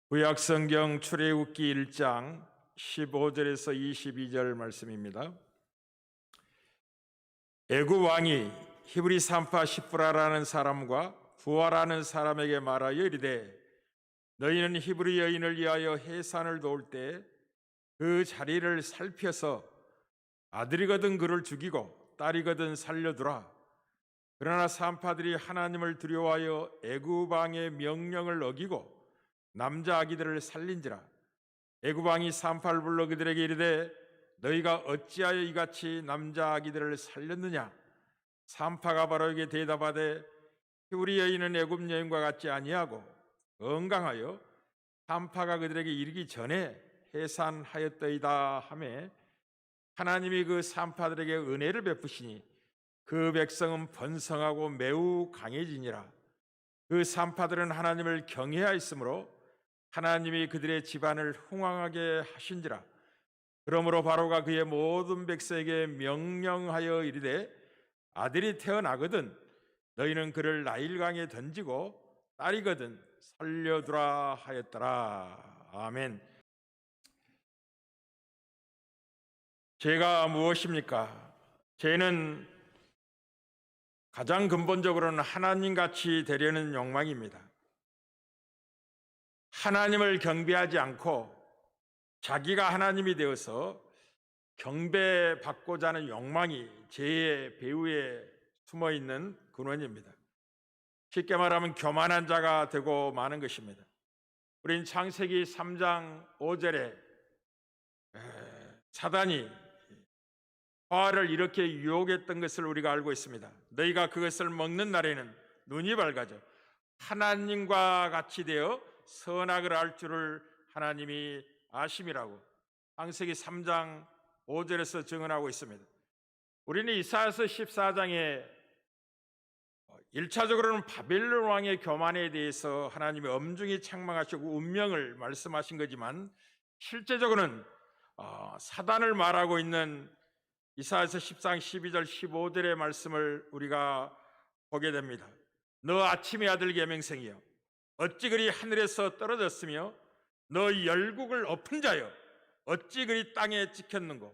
구약성경 출애굽기 1장 15절에서 22절 말씀입니다. 애굽 왕이 히브리 산파 시프라라는 사람과 부하라는 사람에게 말하여 이르되 너희는 히브리 여인을 위하여 해산을 도울 때 그 자리를 살펴서 아들이거든 그를 죽이고 딸이거든 살려두라. 그러나 산파들이 하나님을 두려워하여 애굽 왕의 명령을 어기고 남자 아기들을 살린지라. 애굽 왕이 산파를 불러 그들에게 이르되 너희가 어찌하여 이같이 남자 아기들을 살렸느냐? 산파가 바로에게 대답하되 히브리 여인은 애굽 여인과 같지 아니하고 건강하여 산파가 그들에게 이르기 전에 해산하였더이다 하매 하나님이 그 산파들에게 은혜를 베푸시니 그 백성은 번성하고 매우 강해지니라. 그 산파들은 하나님을 경외하였으므로 하나님이 그들의 집안을 흥왕하게 하신지라. 그러므로 바로가 그의 모든 백성에게 명령하여 이르되 아들이 태어나거든 너희는 그를 나일강에 던지고 딸이거든 살려두라 하였더라. 아멘. 죄가 무엇입니까? 죄는 가장 근본적으로는 하나님같이 되려는 욕망입니다. 하나님을 경배하지 않고 자기가 하나님이 되어서 경배받고자 하는 욕망이 죄의 배후에 숨어있는 근원입니다. 쉽게 말하면 교만한 자가 되고 마는 것입니다. 우린 창세기 3장 5절에 사단이 하와를 이렇게 유혹했던 것을 우리가 알고 있습니다. 너희가 그것을 먹는 날에는 눈이 밝아져 하나님과 같이 되어 선악을 알 줄을 하나님이 아심이라고 창세기 3장 5절에서 증언하고 있습니다. 우리는 이사야서 14장에 1차적으로는 바벨론 왕의 교만에 대해서 하나님이 엄중히 책망하시고 운명을 말씀하신 거지만 실제적으로는 사단을 말하고 있는 이사야서 10장 12절 15절의 말씀을 우리가 보게 됩니다. 너 아침의 아들 계명성이여 어찌 그리 하늘에서 떨어졌으며 너 열국을 엎은 자여 어찌 그리 땅에 찍혔는고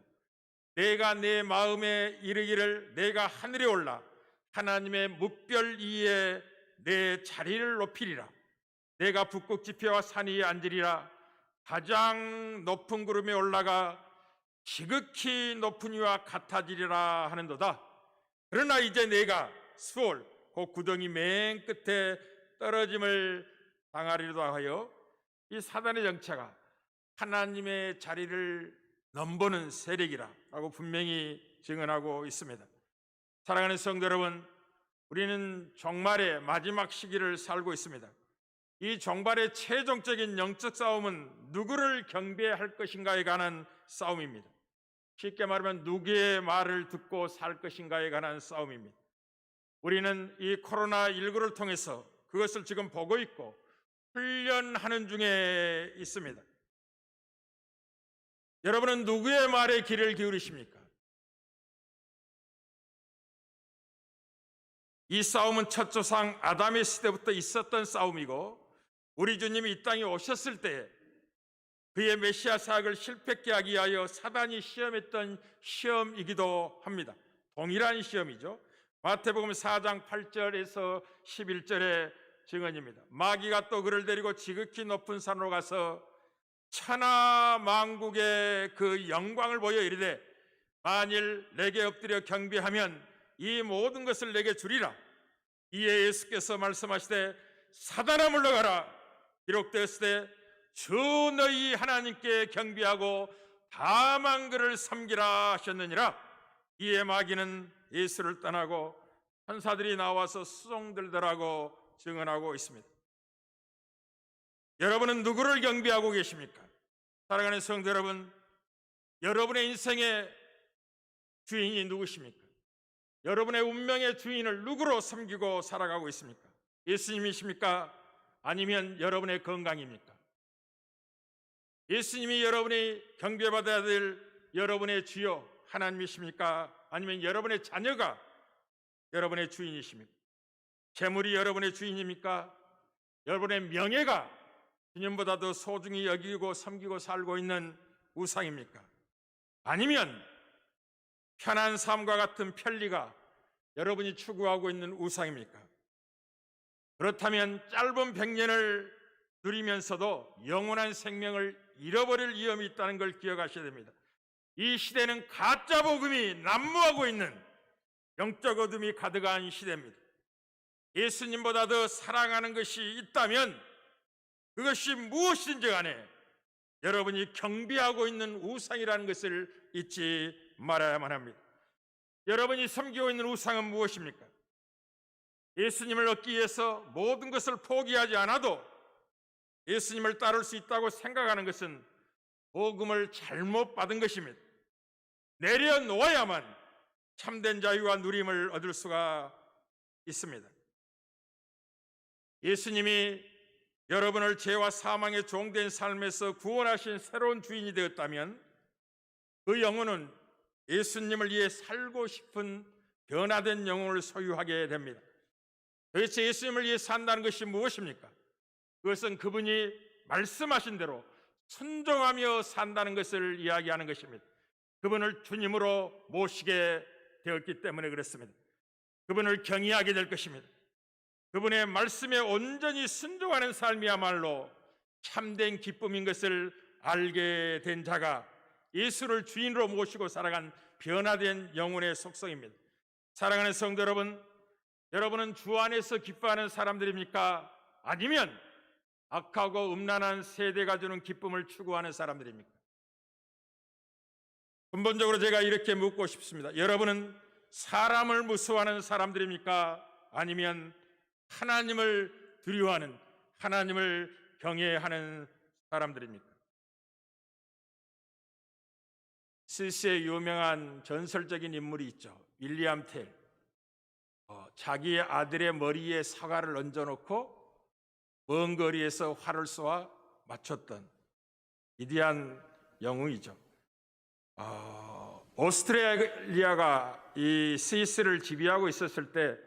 내가 내 마음에 이르기를 내가 하늘에 올라 하나님의 뭇별 위에 내 자리를 높이리라. 내가 북극 지폐와 산 위에 앉으리라. 가장 높은 구름에 올라가 지극히 높은 이와 같아지리라 하는도다. 그러나 이제 내가 수월 그 구덩이 맨 끝에 떨어짐을 당하리로다 하여 이 사단의 정체가 하나님의 자리를 넘보는 세력이라고 분명히 증언하고 있습니다. 사랑하는 성도 여러분, 우리는 종말의 마지막 시기를 살고 있습니다. 이 종말의 최종적인 영적 싸움은 누구를 경배할 것인가에 관한 싸움입니다. 쉽게 말하면 누구의 말을 듣고 살 것인가에 관한 싸움입니다. 우리는 이 코로나19를 통해서 그것을 지금 보고 있고 훈련하는 중에 있습니다. 여러분은 누구의 말에 귀를 기울이십니까? 이 싸움은 첫 조상 아담의 시대부터 있었던 싸움이고 우리 주님이 이 땅에 오셨을 때 그의 메시아 사역을 실패케 하기 위하여 사단이 시험했던 시험이기도 합니다. 동일한 시험이죠. 마태복음 4장 8절에서 11절의 증언입니다. 마귀가 또 그를 데리고 지극히 높은 산으로 가서 천하 만국의 그 영광을 보여 이르되 만일 내게 엎드려 경배하면 이 모든 것을 내게 주리라. 이에 예수께서 말씀하시되 사단아 물러가라. 기록되었으되 주 너희 하나님께 경배하고 다만 그를 섬기라 하셨느니라. 이에 마귀는 예수를 떠나고 천사들이 나와서 수종들더라고 증언하고 있습니다. 여러분은 누구를 경배하고 계십니까? 사랑하는 성도 여러분, 여러분의 인생의 주인이 누구십니까? 여러분의 운명의 주인을 누구로 섬기고 살아가고 있습니까? 예수님이십니까? 아니면 여러분의 건강입니까? 예수님이 여러분이 경배받아야 될 여러분의 주요 하나님이십니까? 아니면 여러분의 자녀가 여러분의 주인이십니까? 재물이 여러분의 주인입니까? 여러분의 명예가 주님보다 더 소중히 여기고 섬기고 살고 있는 우상입니까? 아니면 편한 삶과 같은 편리가 여러분이 추구하고 있는 우상입니까? 그렇다면 짧은 100년을 누리면서도 영원한 생명을 잃어버릴 위험이 있다는 걸 기억하셔야 됩니다. 이 시대는 가짜 복음이 난무하고 있는 영적 어둠이 가득한 시대입니다. 예수님보다 더 사랑하는 것이 있다면 그것이 무엇이든지 간에 여러분이 경배하고 있는 우상이라는 것을 잊지 말아야만 합니다. 여러분이 섬기고 있는 우상은 무엇입니까? 예수님을 얻기 위해서 모든 것을 포기하지 않아도 예수님을 따를 수 있다고 생각하는 것은 복음을 잘못 받은 것입니다. 내려놓아야만 참된 자유와 누림을 얻을 수가 있습니다. 예수님이 여러분을 죄와 사망의 종된 삶에서 구원하신 새로운 주인이 되었다면 그 영혼은 예수님을 위해 살고 싶은 변화된 영혼을 소유하게 됩니다. 도대체 예수님을 위해 산다는 것이 무엇입니까? 그것은 그분이 말씀하신 대로 순종하며 산다는 것을 이야기하는 것입니다. 그분을 주님으로 모시게 되었기 때문에 그렇습니다. 그분을 경외하게 될 것입니다. 그분의 말씀에 온전히 순종하는 삶이야말로 참된 기쁨인 것을 알게 된 자가 예수를 주인으로 모시고 살아간 변화된 영혼의 속성입니다. 사랑하는 성도 여러분, 여러분은 주 안에서 기뻐하는 사람들입니까? 아니면 악하고 음란한 세대가 주는 기쁨을 추구하는 사람들입니까? 근본적으로 제가 이렇게 묻고 싶습니다. 여러분은 사람을 무서워하는 사람들입니까? 아니면 하나님을 두려워하는, 하나님을 경외하는 사람들입니까? 스위스의 유명한 전설적인 인물이 있죠. 윌리엄 텔. 자기의 아들의 머리에 사과를 얹어놓고 먼 거리에서 활을 쏘아 맞췄던 위대한 영웅이죠. 오스트리아가 이 스위스를 지배하고 있었을 때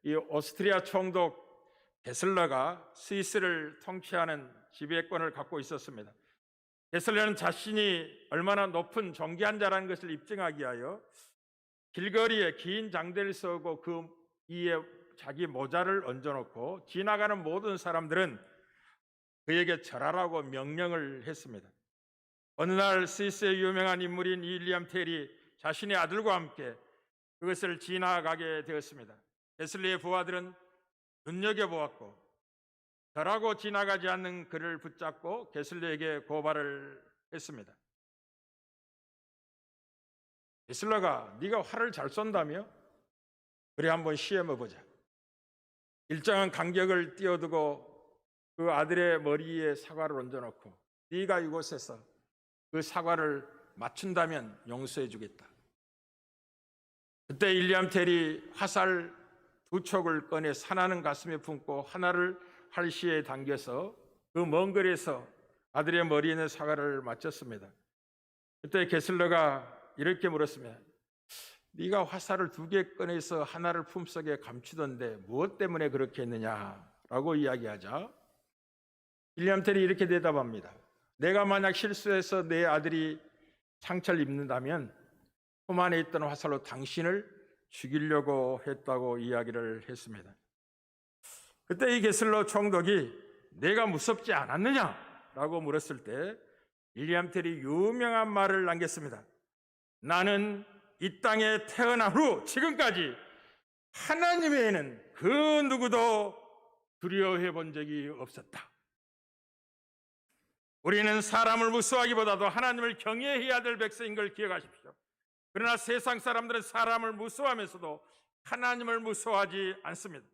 이 오스트리아 총독 게슬러가 스위스를 통치하는 지배권을 갖고 있었습니다. 게슬러는 자신이 얼마나 높은 존귀한 자라는 것을 입증하기 위하여 길거리에 긴 장대를 세우고 그 위에 자기 모자를 얹어놓고 지나가는 모든 사람들은 그에게 절하라고 명령을 했습니다. 어느 날 스위스의 유명한 인물인 윌리엄 텔이 자신의 아들과 함께 그것을 지나가게 되었습니다. 게슬러의 부하들은 눈여겨보았고 절하고 지나가지 않는 그를 붙잡고 게슬러에게 고발을 했습니다. 게슬러가 네가 활을 잘 쏜다며? 그래 한번 시험해보자. 일정한 간격을 띄워두고 그 아들의 머리에 사과를 얹어놓고 네가 이곳에서 그 사과를 맞춘다면 용서해 주겠다. 그때 윌리엄 텔이 화살 2촉을 꺼내 하나는 가슴에 품고 하나를 할시에 당겨서 그 먼 거리에서 아들의 머리에 있는 사과를 맞췄습니다. 그때 게슬러가 이렇게 물었습니다. 네가 화살을 2개 꺼내서 하나를 품속에 감추던데 무엇 때문에 그렇게 했느냐라고 이야기하자 윌리엄 텔이 이렇게 대답합니다. 내가 만약 실수해서 내 아들이 상처를 입는다면 품 안에 있던 화살로 당신을 죽이려고 했다고 이야기를 했습니다. 그때 이 게슬러 총독이 내가 무섭지 않았느냐라고 물었을 때 윌리엄 텔이 유명한 말을 남겼습니다. 나는 이 땅에 태어난 후 지금까지 하나님 외에는 그 누구도 두려워해 본 적이 없었다. 우리는 사람을 무서워하기보다도 하나님을 경외해야 될 백성인 걸 기억하십시오. 그러나 세상 사람들은 사람을 무서워하면서도 하나님을 무서워하지 않습니다.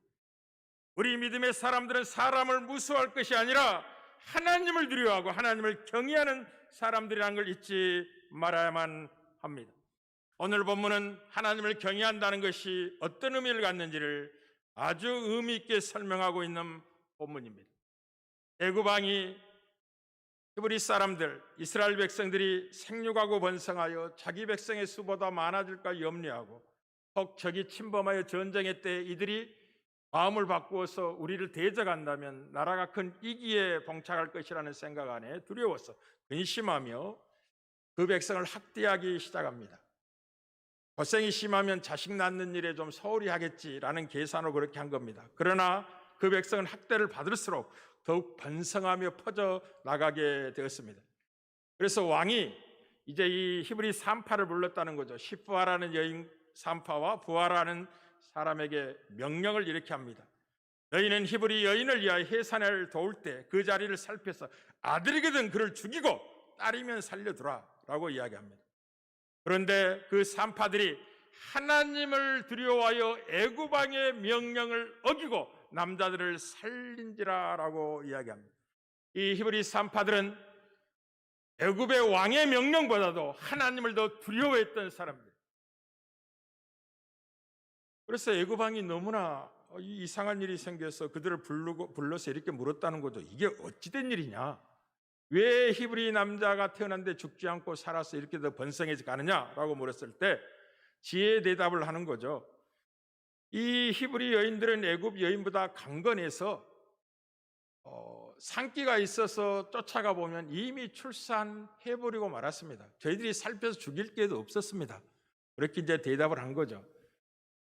우리 믿음의 사람들은 사람을 무서워할 것이 아니라 하나님을 두려워하고 하나님을 경외하는 사람들이라는 걸 잊지 말아야만 합니다. 오늘 본문은 하나님을 경외한다는 것이 어떤 의미를 갖는지를 아주 의미 있게 설명하고 있는 본문입니다. 애굽 왕이 히브리 사람들, 이스라엘 백성들이 생육하고 번성하여 자기 백성의 수보다 많아질까 염려하고 혹 적이 침범하여 전쟁의 때 이들이 마음을 바꾸어서 우리를 대적한다면 나라가 큰 위기에 봉착할 것이라는 생각 안에 두려워서 근심하며 그 백성을 학대하기 시작합니다. 고생이 심하면 자식 낳는 일에 좀 소홀히 하겠지라는 계산으로 그렇게 한 겁니다. 그러나 그 백성은 학대를 받을수록 더욱 번성하며 퍼져 나가게 되었습니다. 그래서 왕이 이제 이 히브리 산파를 불렀다는 거죠. 시프아라는 여인 산파와 부하라는 사람에게 명령을 이렇게 합니다. 너희는 히브리 여인을 위하여 해산을 도울 때 그 자리를 살펴서 아들이거든 그를 죽이고 딸이면 살려두라 라고 이야기합니다. 그런데 그 산파들이 하나님을 두려워하여 애굽 왕의 명령을 어기고 남자들을 살린지라 라고 이야기합니다. 이 히브리 산파들은 애굽의 왕의 명령보다도 하나님을 더 두려워했던 사람들. 그래서 애굽 왕이 너무나 이상한 일이 생겨서 그들을 불러서 이렇게 물었다는 거죠. 이게 어찌된 일이냐? 왜 히브리 남자가 태어났는데 죽지 않고 살아서 이렇게 더 번성해져 가느냐라고 물었을 때 지혜의 대답을 하는 거죠. 이 히브리 여인들은 애굽 여인보다 강건해서 산기가 있어서 쫓아가 보면 이미 출산해버리고 말았습니다. 저희들이 살펴서 죽일 기회도 없었습니다. 그렇게 이제 대답을 한 거죠.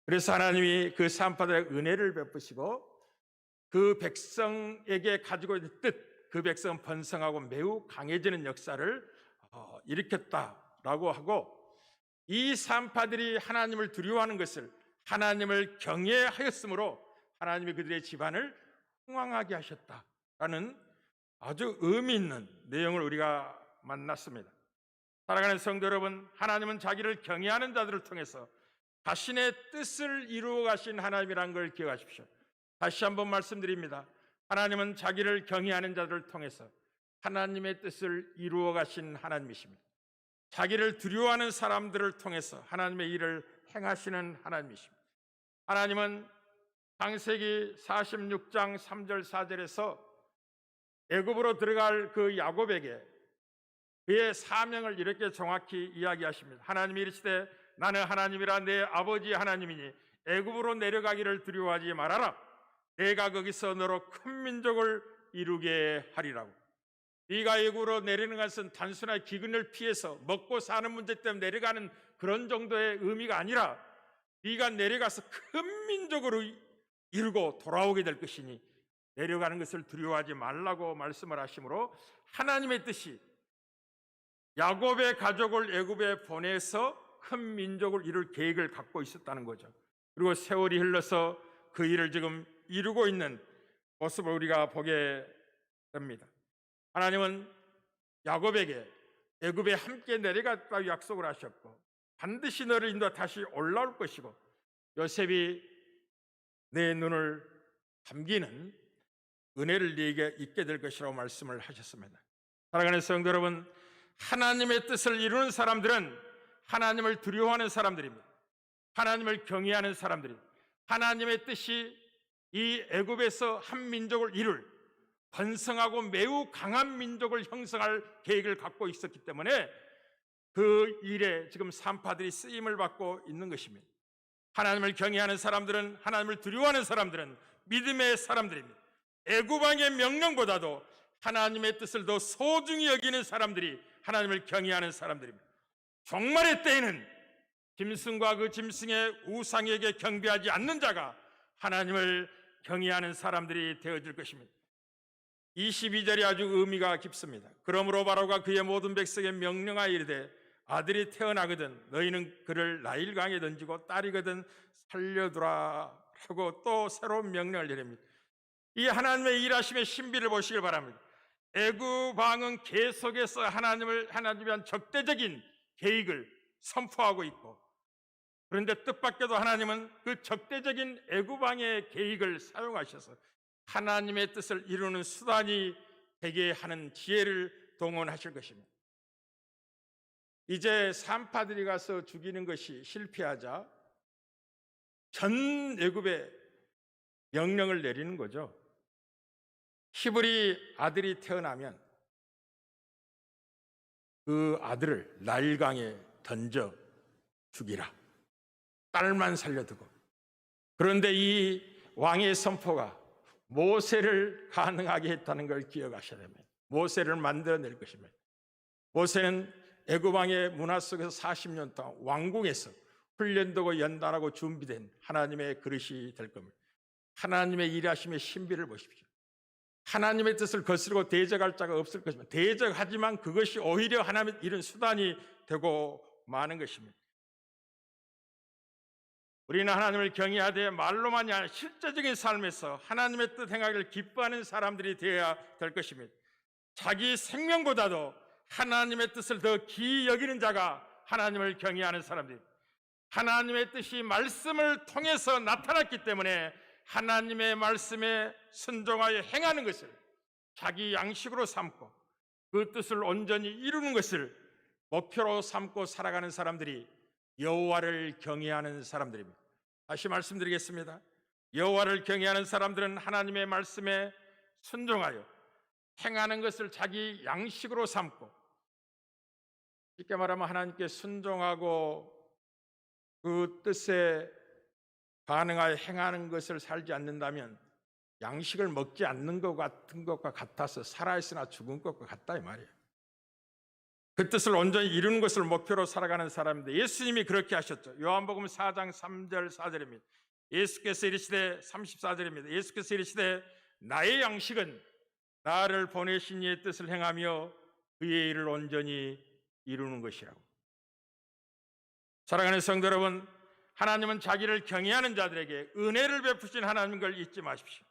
그래서 하나님이 그 산파들의 은혜를 베푸시고 그 백성에게 가지고 있는 뜻, 그 백성은 번성하고 매우 강해지는 역사를 일으켰다라고 하고, 이 산파들이 하나님을 두려워하는 것을 하나님을 경외하였으므로 하나님이 그들의 집안을 흥왕하게 하셨다라는 아주 의미 있는 내용을 우리가 만났습니다. 사랑하는 성도 여러분, 하나님은 자기를 경외하는 자들을 통해서 자신의 뜻을 이루어 가신 하나님이라는 걸 기억하십시오. 다시 한번 말씀드립니다. 하나님은 자기를 경외하는 자들을 통해서 하나님의 뜻을 이루어 가신 하나님이십니다. 자기를 두려워하는 사람들을 통해서 하나님의 일을 행하시는 하나님이십니다. 하나님은 창세기 46장 3절 4절에서 애굽으로 들어갈 그 야곱에게 그의 사명을 이렇게 정확히 이야기하십니다. 하나님이 이르시되 나는 하나님이라 내 아버지 하나님이니 애굽으로 내려가기를 두려워하지 말아라. 내가 거기서 너로 큰 민족을 이루게 하리라고. 네가 애굽으로 내리는 것은 단순하게 기근을 피해서 먹고 사는 문제 때문에 내려가는 그런 정도의 의미가 아니라 네가 내려가서 큰 민족으로 이루고 돌아오게 될 것이니 내려가는 것을 두려워하지 말라고 말씀을 하시므로 하나님의 뜻이 야곱의 가족을 애굽에 보내서 큰 민족을 이룰 계획을 갖고 있었다는 거죠. 그리고 세월이 흘러서 그 일을 지금 이루고 있는 모습을 우리가 보게 됩니다. 하나님은 야곱에게 애굽에 함께 내려갔다고 약속을 하셨고 반드시 너를 인도해 다시 올라올 것이고 요셉이 내 눈을 감기는 은혜를 네게 있게 될 것이라고 말씀을 하셨습니다. 사랑하는 성도 여러분, 하나님의 뜻을 이루는 사람들은 하나님을 두려워하는 사람들입니다. 하나님을 경외하는 사람들입니다. 하나님의 뜻이 이 애굽에서 한 민족을 이룰 번성하고 매우 강한 민족을 형성할 계획을 갖고 있었기 때문에 그 일에 지금 산파들이 쓰임을 받고 있는 것입니다. 하나님을 경외하는 사람들은, 하나님을 두려워하는 사람들은 믿음의 사람들입니다. 애굽 왕의 명령보다도 하나님의 뜻을 더 소중히 여기는 사람들이 하나님을 경외하는 사람들입니다. 종말의 때에는 짐승과 그 짐승의 우상에게 경배하지 않는 자가 하나님을 경외하는 사람들이 되어질 것입니다. 22절이 아주 의미가 깊습니다. 그러므로 바로가 그의 모든 백성에 명령하여 이르되 아들이 태어나거든 너희는 그를 나일강에 던지고 딸이거든 살려두라 하고 또 새로운 명령을 내립니다. 이 하나님의 일하심의 신비를 보시길 바랍니다. 애굽 왕은 계속해서 하나님에 대한 적대적인 계획을 선포하고 있고, 그런데 뜻밖에도 하나님은 그 적대적인 애굽 왕의 계획을 사용하셔서 하나님의 뜻을 이루는 수단이 되게 하는 지혜를 동원하실 것입니다. 이제 산파들이 가서 죽이는 것이 실패하자 전 애굽에 명령을 내리는 거죠. 히브리 아들이 태어나면 그 아들을 나일강에 던져 죽이라. 딸만 살려두고. 그런데 이 왕의 선포가 모세를 가능하게 했다는 걸 기억하셔야 됩니다. 모세를 만들어낼 것입니다. 모세는 애굽 왕의 문화 속에서 40년 동안 왕궁에서 훈련되고 연단하고 준비된 하나님의 그릇이 될 겁니다. 하나님의 일하심의 신비를 보십시오. 하나님의 뜻을 거스르고 대적할 자가 없을 것입니다. 대적하지만 그것이 오히려 하나님의 이런 수단이 되고 마는 것입니다. 우리는 하나님을 경외하되 말로만이 아니라 실제적인 삶에서 하나님의 뜻 행하기를 기뻐하는 사람들이 되어야 될 것입니다. 자기 생명보다도 하나님의 뜻을 더 기이 여기는 자가 하나님을 경외하는 사람들입니다. 하나님의 뜻이 말씀을 통해서 나타났기 때문에 하나님의 말씀에 순종하여 행하는 것을 자기 양식으로 삼고 그 뜻을 온전히 이루는 것을 목표로 삼고 살아가는 사람들이 여호와를 경외하는 사람들입니다. 다시 말씀드리겠습니다. 여호와를 경외하는 사람들은 하나님의 말씀에 순종하여 행하는 것을 자기 양식으로 삼고, 쉽게 말하면 하나님께 순종하고 그 뜻에 반응하여 행하는 것을 살지 않는다면 양식을 먹지 않는 것 같은 것과 같아서 살아있으나 죽은 것과 같다 이 말이에요. 그 뜻을 온전히 이루는 것을 목표로 살아가는 사람인데 예수님이 그렇게 하셨죠. 요한복음 4장 3절 4절입니다. 예수께서 이르시되 34절입니다. 예수께서 이르시되 나의 양식은 나를 보내신 이의 뜻을 행하며 그의 일을 온전히 이루는 것이라고. 사랑하는 성도 여러분, 하나님은 자기를 경외하는 자들에게 은혜를 베푸신 하나님인 걸 잊지 마십시오.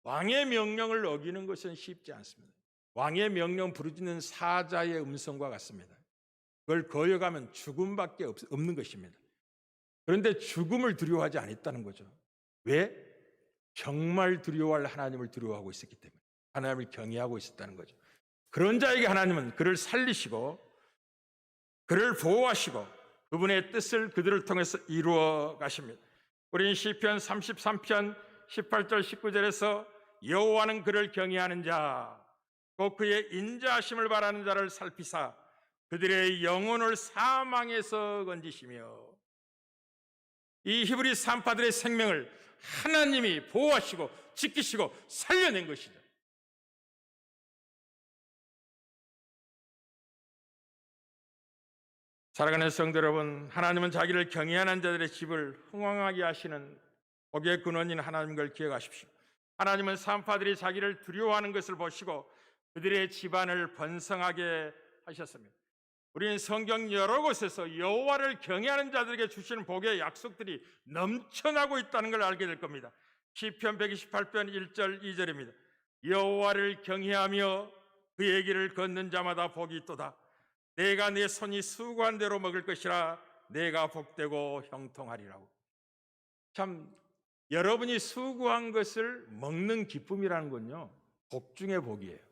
왕의 명령을 어기는 것은 쉽지 않습니다. 왕의 명령 부르짖는 사자의 음성과 같습니다. 그걸 거역하면 죽음밖에 없는 것입니다. 그런데 죽음을 두려워하지 않았다는 거죠. 왜? 정말 두려워할 하나님을 두려워하고 있었기 때문에, 하나님을 경외하고 있었다는 거죠. 그런 자에게 하나님은 그를 살리시고 그를 보호하시고 그분의 뜻을 그들을 통해서 이루어 가십니다. 우리는 시편 33편 18절 19절에서 여호와는 그를 경외하는 자 곧 그의 인자하심을 바라는 자를 살피사 그들의 영혼을 사망에서 건지시며, 이 히브리 산파들의 생명을 하나님이 보호하시고 지키시고 살려낸 것이죠. 사랑하는 성도 여러분, 하나님은 자기를 경외하는 자들의 집을 흥왕하게 하시는 복의 근원인 하나님인 걸 기억하십시오. 하나님은 산파들이 자기를 두려워하는 것을 보시고 그들의 집안을 번성하게 하셨습니다. 우리는 성경 여러 곳에서 여호와를 경외하는 자들에게 주시는 복의 약속들이 넘쳐나고 있다는 걸 알게 될 겁니다. 시편 128편 1절 2절입니다. 여호와를 경외하며 그의 길을 걷는 자마다 복이 있도다. 내가 내 손이 수고한 대로 먹을 것이라 내가 복되고 형통하리라고. 참, 여러분이 수고한 것을 먹는 기쁨이라는 건요, 복 중의 복이에요.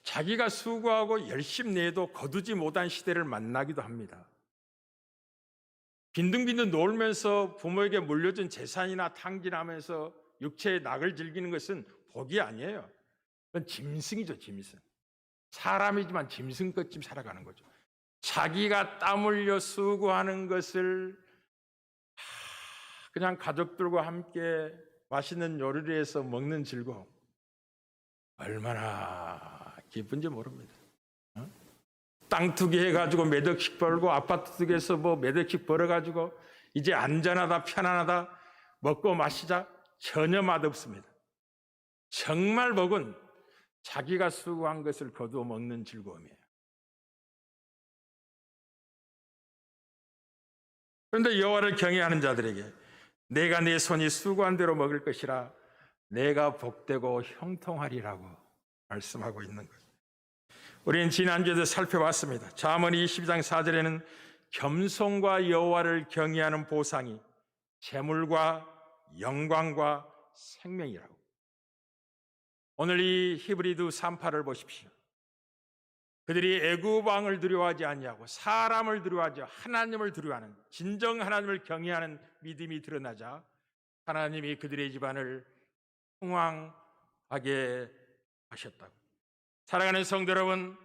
자기가 수고하고 열심히 내도 거두지 못한 시대를 만나기도 합니다. 빈둥빈둥 놀면서 부모에게 물려준 재산이나 탕진하면서 육체의 낙을 즐기는 것은 복이 아니에요. 그건 짐승이죠, 짐승. 사람이지만 짐승같이 살아가는 거죠. 자기가 땀 흘려 수고하는 것을 그냥 가족들과 함께 맛있는 요리를 해서 먹는 즐거움, 얼마나 기쁜지 모릅니다. 땅 투기 해가지고 몇 억씩 벌고 아파트 투기해서 뭐 몇 억씩 벌어가지고 이제 안전하다 편안하다 먹고 마시자, 전혀 맛없습니다. 정말 복은 자기가 수고한 것을 거두어 먹는 즐거움이에요. 그런데 여호와를 경외하는 자들에게 내가 내 손이 수고한 대로 먹을 것이라 내가 복되고 형통하리라고 말씀하고 있는 거예요. 우리는 지난주에도 살펴봤습니다. 잠언 22장 4절에는 겸손과 여호와를 경외하는 보상이 재물과 영광과 생명이라고. 오늘 이 히브리두 산파를 보십시오. 그들이 애굽 왕을 두려워하지 아니하고 사람을 두려워하지 하나님을 두려워하는, 진정 하나님을 경외하는 믿음이 드러나자 하나님이 그들의 집안을 흥왕하게 하셨다고. 사랑하는 성도 여러분,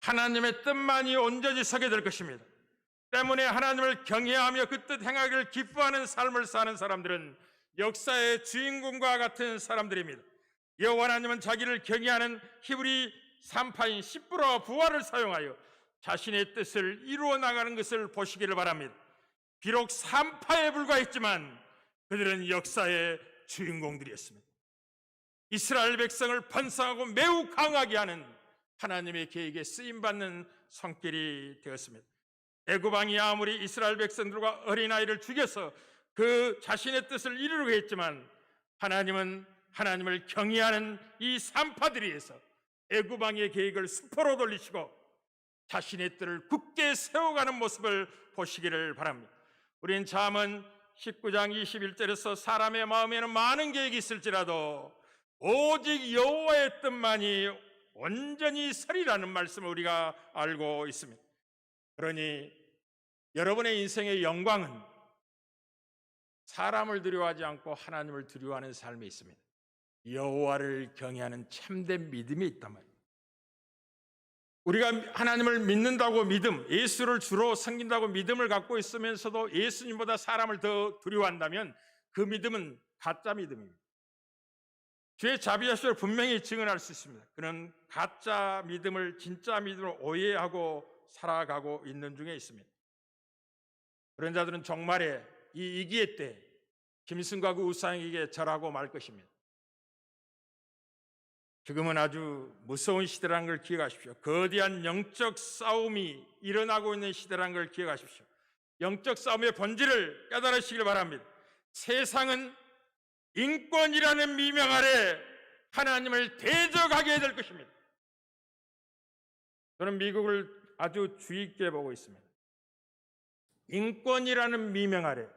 하나님의 뜻만이 온전히 서게 될 것입니다. 때문에 하나님을 경외하며 그 뜻 행하기를 기뻐하는 삶을 사는 사람들은 역사의 주인공과 같은 사람들입니다. 여호와 하나님은 자기를 경외하는 히브리 산파인 시브라와 부하를 사용하여 자신의 뜻을 이루어 나가는 것을 보시기를 바랍니다. 비록 산파에 불과했지만 그들은 역사의 주인공들이었습니다. 이스라엘 백성을 번성하고 매우 강하게 하는 하나님의 계획에 쓰임받는 손길이 되었습니다. 애굽 왕이 아무리 이스라엘 백성들과 어린아이를 죽여서 그 자신의 뜻을 이루려고 했지만 하나님은 하나님을 경외하는 이 산파들에 의해서 애굽 왕의 계획을 수포로 돌리시고 자신의 뜰을 굳게 세워가는 모습을 보시기를 바랍니다. 우리는 잠언 19장 21절에서 사람의 마음에는 많은 계획이 있을지라도 오직 여호와의 뜻만이 온전히 서리라는 말씀을 우리가 알고 있습니다. 그러니 여러분의 인생의 영광은 사람을 두려워하지 않고 하나님을 두려워하는 삶에 있습니다. 여호와를 경외하는 참된 믿음이 있단 말이에요. 우리가 하나님을 믿는다고 믿음, 예수를 주로 섬긴다고 믿음을 갖고 있으면서도 예수님보다 사람을 더 두려워한다면 그 믿음은 가짜 믿음입니다. 주의 자비하심을 분명히 증언할 수 있습니다. 그는 가짜 믿음을 진짜 믿음으로 오해하고 살아가고 있는 중에 있습니다. 그런 자들은 종말에 이 위기의 때 짐승과 그 우상에게 절하고 말 것입니다. 지금은 아주 무서운 시대라는 걸 기억하십시오. 거대한 영적 싸움이 일어나고 있는 시대라는 걸 기억하십시오. 영적 싸움의 본질을 깨달으시길 바랍니다. 세상은 인권이라는 미명 아래 하나님을 대적하게 될 것입니다. 저는 미국을 아주 주의 깊게 보고 있습니다. 인권이라는 미명 아래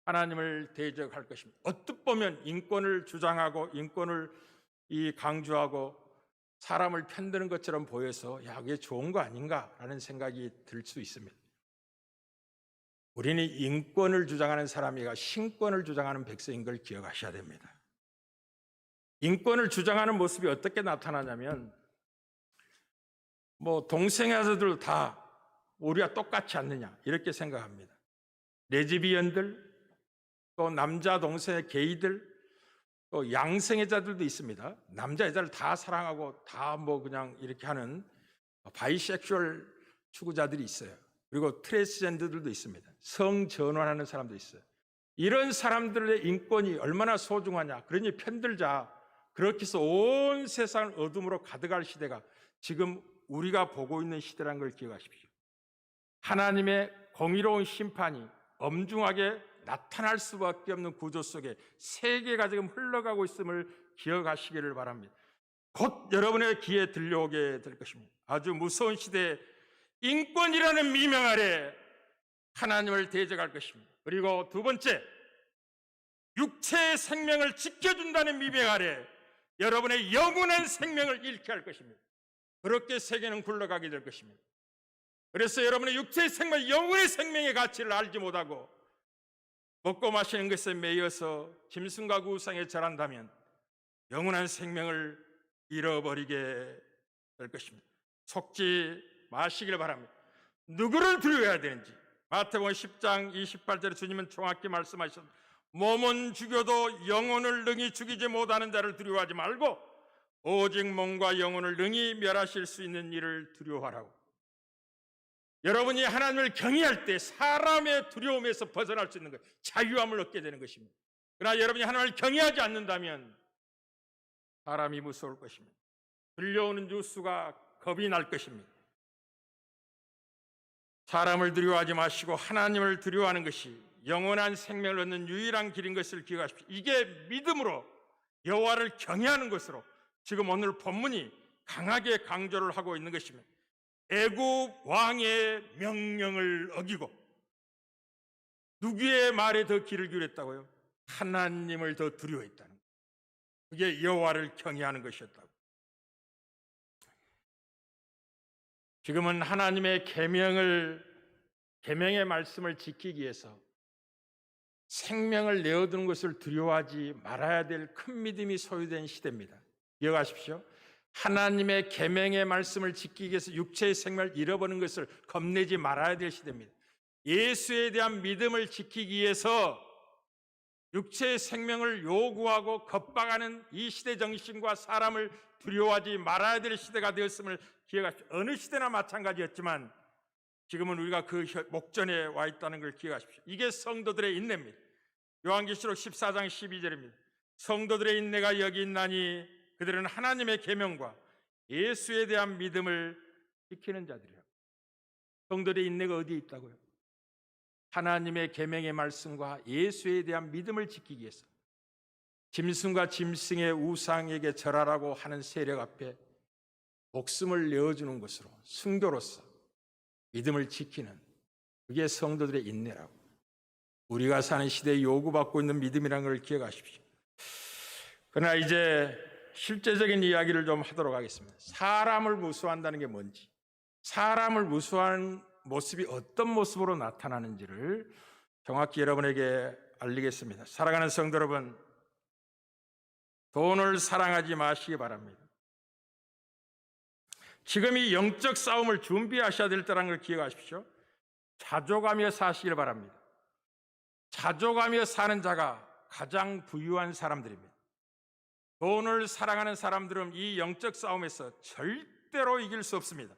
하나님을 대적할 것입니다. 어떻게 보면 인권을 주장하고 인권을 강조하고 사람을 편드는 것처럼 보여서 야, 그게 좋은 거 아닌가라는 생각이 들 수 있습니다. 우리는 인권을 주장하는 사람이가 신권을 주장하는 백성인 걸 기억하셔야 됩니다. 인권을 주장하는 모습이 어떻게 나타나냐면 동성애자들 다 우리와 똑같지 않느냐 이렇게 생각합니다. 레즈비언들, 또 남자 동성애 게이들, 또 양성애자들도 있습니다. 남자 여자를 다 사랑하고 다 그냥 이렇게 하는 바이섹슈얼 추구자들이 있어요. 그리고 트랜스젠더들도 있습니다. 성전환하는 사람도 있어요. 이런 사람들의 인권이 얼마나 소중하냐. 그러니 편들자. 그렇게 해서 온 세상을 어둠으로 가득할 시대가 지금 우리가 보고 있는 시대라는 걸 기억하십시오. 하나님의 공의로운 심판이 엄중하게 나타날 수밖에 없는 구조 속에 세계가 지금 흘러가고 있음을 기억하시기를 바랍니다. 곧 여러분의 귀에 들려오게 될 것입니다. 아주 무서운 시대에 인권이라는 미명 아래 하나님을 대적할 것입니다. 그리고 두 번째, 육체의 생명을 지켜준다는 미명 아래 여러분의 영원한 생명을 잃게 할 것입니다. 그렇게 세계는 굴러가게 될 것입니다. 그래서 여러분의 육체의 생명, 영혼의 생명의 가치를 알지 못하고 먹고 마시는 것에 매여서 짐승과 그 우상에 절한다면 영원한 생명을 잃어버리게 될 것입니다. 속지 마시길 바랍니다. 누구를 두려워해야 되는지 마태복음 10장 28절에 주님은 정확히 말씀하셨습니다. 몸은 죽여도 영혼을 능히 죽이지 못하는 자를 두려워하지 말고 오직 몸과 영혼을 능히 멸하실 수 있는 이를 두려워하라고. 여러분이 하나님을 경외할 때 사람의 두려움에서 벗어날 수 있는 것, 자유함을 얻게 되는 것입니다. 그러나 여러분이 하나님을 경외하지 않는다면 사람이 무서울 것입니다. 들려오는 뉴스가 겁이 날 것입니다. 사람을 두려워하지 마시고 하나님을 두려워하는 것이 영원한 생명을 얻는 유일한 길인 것을 기억하십시오. 이게 믿음으로 여호와를 경외하는 것으로 지금 오늘 본문이 강하게 강조를 하고 있는 것입니다. 애굽 왕의 명령을 어기고 누구의 말에 더 귀를 기울였다고요? 하나님을 더 두려워했다는 거예요. 그게 여호와를 경외하는 것이었다고. 지금은 하나님의 계명의 말씀을 지키기 위해서 생명을 내어두는 것을 두려워하지 말아야 될 큰 믿음이 소유된 시대입니다. 기억하십시오. 하나님의 계명의 말씀을 지키기 위해서 육체의 생명을 잃어버리는 것을 겁내지 말아야 될 시대입니다. 예수에 대한 믿음을 지키기 위해서 육체의 생명을 요구하고 겁박하는 이 시대 정신과 사람을 두려워하지 말아야 될 시대가 되었음을 기억하십시오. 어느 시대나 마찬가지였지만 지금은 우리가 그 목전에 와 있다는 걸 기억하십시오. 이게 성도들의 인내입니다. 요한계시록 14장 12절입니다. 성도들의 인내가 여기 있나니 그들은 하나님의 계명과 예수에 대한 믿음을 지키는 자들이라고. 성도들의 인내가 어디에 있다고요? 하나님의 계명의 말씀과 예수에 대한 믿음을 지키기 위해서 짐승과 짐승의 우상에게 절하라고 하는 세력 앞에 목숨을 내어주는 것으로 순교로서 믿음을 지키는, 그게 성도들의 인내라고. 우리가 사는 시대에 요구받고 있는 믿음이라는 걸 기억하십시오. 그러나 이제 실제적인 이야기를 좀 하도록 하겠습니다. 사람을 무수한다는 게 뭔지, 사람을 무수한 모습이 어떤 모습으로 나타나는지를 정확히 여러분에게 알리겠습니다. 사랑하는 성도 여러분, 돈을 사랑하지 마시기 바랍니다. 지금 이 영적 싸움을 준비하셔야 될 때라는 걸 기억하십시오. 자족하며 사시길 바랍니다. 자족하며 사는 자가 가장 부유한 사람들입니다. 돈을 사랑하는 사람들은 이 영적 싸움에서 절대로 이길 수 없습니다.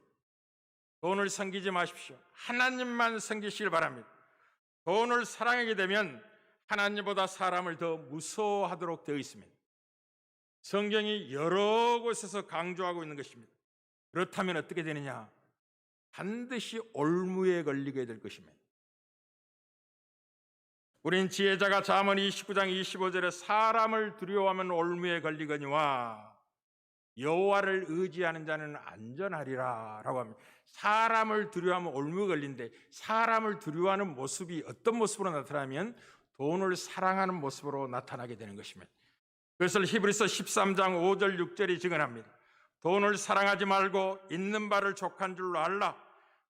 돈을 섬기지 마십시오. 하나님만 섬기시길 바랍니다. 돈을 사랑하게 되면 하나님보다 사람을 더 무서워하도록 되어 있습니다. 성경이 여러 곳에서 강조하고 있는 것입니다. 그렇다면 어떻게 되느냐? 반드시 올무에 걸리게 될 것입니다. 우린 지혜자가 잠언 29장 25절에 사람을 두려워하면 올무에 걸리거니와 여호와를 의지하는 자는 안전하리라 라고 합니다. 사람을 두려워하면 올무에 걸린데, 사람을 두려워하는 모습이 어떤 모습으로 나타나면 돈을 사랑하는 모습으로 나타나게 되는 것입니다. 그것을 히브리서 13장 5절 6절이 증언합니다. 돈을 사랑하지 말고 있는 바를 족한 줄로 알라.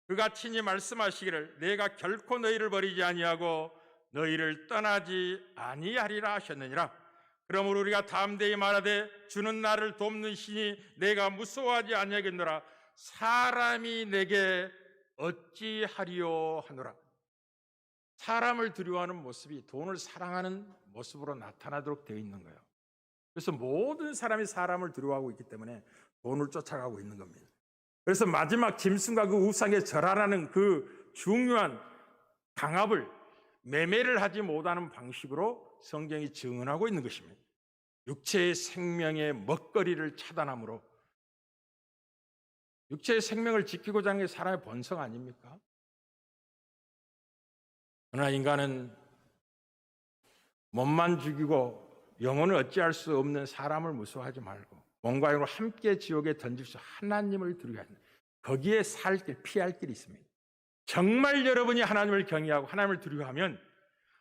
그가 친히 말씀하시기를 내가 결코 너희를 버리지 아니하고 너희를 떠나지 아니하리라 하셨느니라. 그러므로 우리가 담대히 말하되 주는 나를 돕는 신이 내가 무서워하지 아니하겠노라. 사람이 내게 어찌하리요 하노라. 사람을 두려워하는 모습이 돈을 사랑하는 모습으로 나타나도록 되어 있는 거예요. 그래서 모든 사람이 사람을 두려워하고 있기 때문에 돈을 쫓아가고 있는 겁니다. 그래서 마지막 짐승과 그 우상에 절하라는 그 중요한 강압을, 매매를 하지 못하는 방식으로 성경이 증언하고 있는 것입니다. 육체의 생명의 먹거리를 차단함으로, 육체의 생명을 지키고자 하는 게 사람의 본성 아닙니까? 그러나 인간은 몸만 죽이고 영혼을 어찌할 수 없는 사람을 무서워하지 말고 몸과 영으로 함께 지옥에 던질 수 하나님을 두려워해야 합니다. 거기에 살 길, 피할 길이 있습니다. 정말 여러분이 하나님을 경외하고 하나님을 두려워하면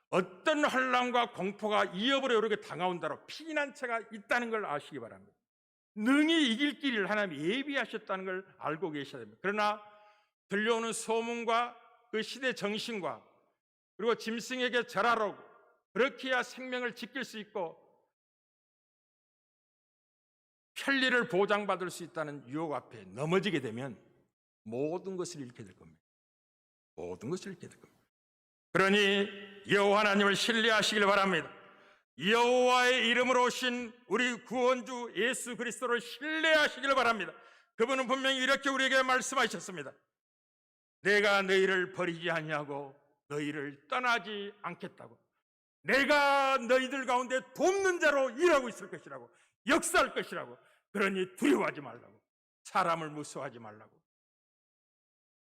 어떤 환난과 공포가 이어버려 오르게 다가온다로 피난처가 있다는 걸 아시기 바랍니다. 능히 이길 길을 하나님이 예비하셨다는 걸 알고 계셔야 됩니다. 그러나 들려오는 소문과 그 시대 정신과 그리고 짐승에게 절하라고, 그렇게 해야 생명을 지킬 수 있고 편리를 보장받을 수 있다는 유혹 앞에 넘어지게 되면 모든 것을 잃게 될 겁니다. 모든 것을 잃게 될 겁니다. 그러니 여호와 하나님을 신뢰하시길 바랍니다. 여호와의 이름으로 오신 우리 구원주 예수 그리스도를 신뢰하시길 바랍니다. 그분은 분명히 이렇게 우리에게 말씀하셨습니다. 내가 너희를 버리지 아니하고 너희를 떠나지 않겠다고. 내가 너희들 가운데 돕는 자로 일하고 있을 것이라고, 역사할 것이라고. 그러니 두려워하지 말라고, 사람을 무서워하지 말라고.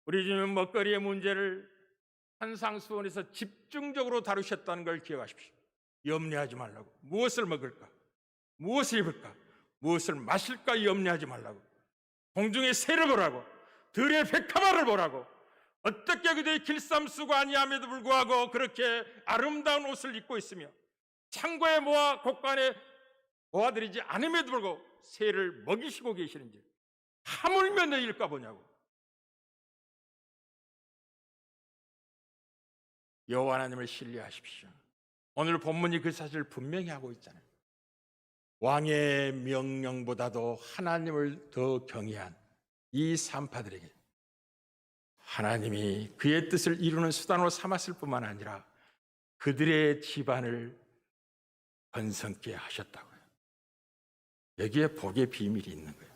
우리 주님은 먹거리의 문제를 한상수원에서 집중적으로 다루셨다는 걸 기억하십시오. 염려하지 말라고. 무엇을 먹을까? 무엇을 입을까? 무엇을 마실까? 염려하지 말라고. 공중의 새를 보라고. 들의 백합화를 보라고. 어떻게 그들이 길쌈수고 아니함에도 불구하고 그렇게 아름다운 옷을 입고 있으며 창고에 모아 곡간에 모아들이지 않음에도 불구하고 새를 먹이시고 계시는지 하물며 너희일까 보냐고. 여호와 하나님을 신뢰하십시오. 오늘 본문이 그 사실을 분명히 하고 있잖아요. 왕의 명령보다도 하나님을 더 경외한 이 산파들에게 하나님이 그의 뜻을 이루는 수단으로 삼았을 뿐만 아니라 그들의 집안을 번성케 하셨다고요. 여기에 복의 비밀이 있는 거예요.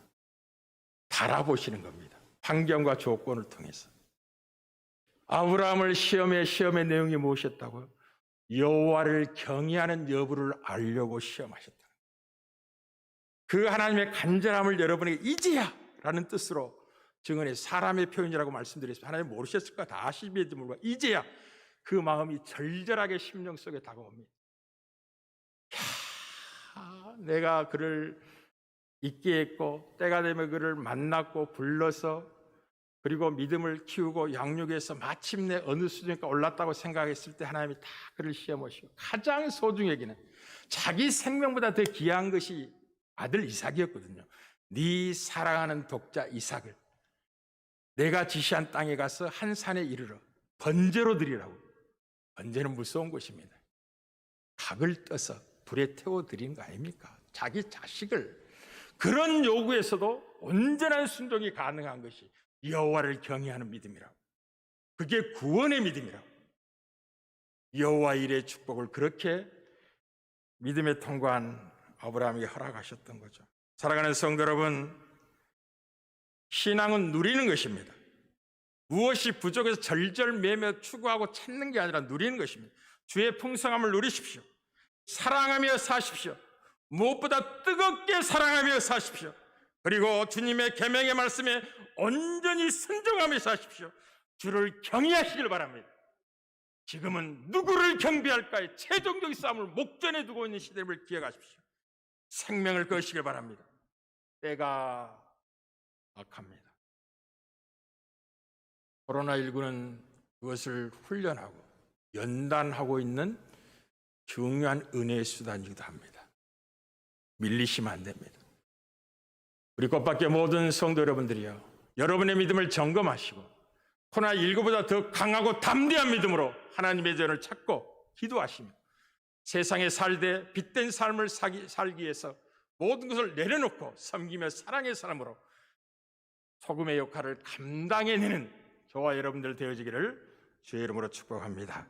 달아보시는 겁니다. 환경과 조건을 통해서. 아브라함을 시험의 내용이 무엇이었다고요? 여호와를 경외하는 여부를 알려고 시험하셨다. 그 하나님의 간절함을 여러분에게 이제야 라는 뜻으로 증언해 사람의 표현이라고 말씀드렸습니다. 하나님 모르셨을까? 다 아시면도 불구하고 이제야 그 마음이 절절하게 심령 속에 다가옵니다. 내가 그를 있게 했고 때가 되면 그를 만났고 불러서 그리고 믿음을 키우고 양육해서 마침내 어느 수준까지 올랐다고 생각했을 때 하나님이 다 그를 시험하시고 가장 소중히 여기는 자기 생명보다 더 귀한 것이 아들 이삭이었거든요. 네 사랑하는 독자 이삭을 내가 지시한 땅에 가서 한 산에 이르러 번제로 드리라고. 번제는 무서운 것입니다. 닭을 떠서 불에 태워 드리는 거 아닙니까? 자기 자식을. 그런 요구에서도 온전한 순종이 가능한 것이 여호와를 경외하는 믿음이라고. 그게 구원의 믿음이라고. 여호와 일의 축복을 그렇게 믿음에 통과한 아브라함에게 허락하셨던 거죠. 사랑하는 성도 여러분, 신앙은 누리는 것입니다. 무엇이 부족해서 절절매며 추구하고 찾는 게 아니라 누리는 것입니다. 주의 풍성함을 누리십시오. 사랑하며 사십시오. 무엇보다 뜨겁게 사랑하며 사십시오. 그리고 주님의 계명의 말씀에 온전히 순종하며 사십시오. 주를 경외하시길 바랍니다. 지금은 누구를 경배할까의 최종적인 싸움을 목전에 두고 있는 시대를 기억하십시오. 생명을 거시길 바랍니다. 때가 악합니다. 코로나19는 그것을 훈련하고 연단하고 있는 중요한 은혜의 수단이기도 합니다. 밀리시면 안 됩니다. 우리 꽃밖에 모든 성도 여러분들이요, 여러분의 믿음을 점검하시고 코로나19보다 더 강하고 담대한 믿음으로 하나님의 전을 찾고 기도하시며 세상에 살되 빛된 삶을 살기 위해서 모든 것을 내려놓고 섬기며 사랑의 사람으로 소금의 역할을 감당해내는 저와 여러분들 되어지기를 주의 이름으로 축복합니다.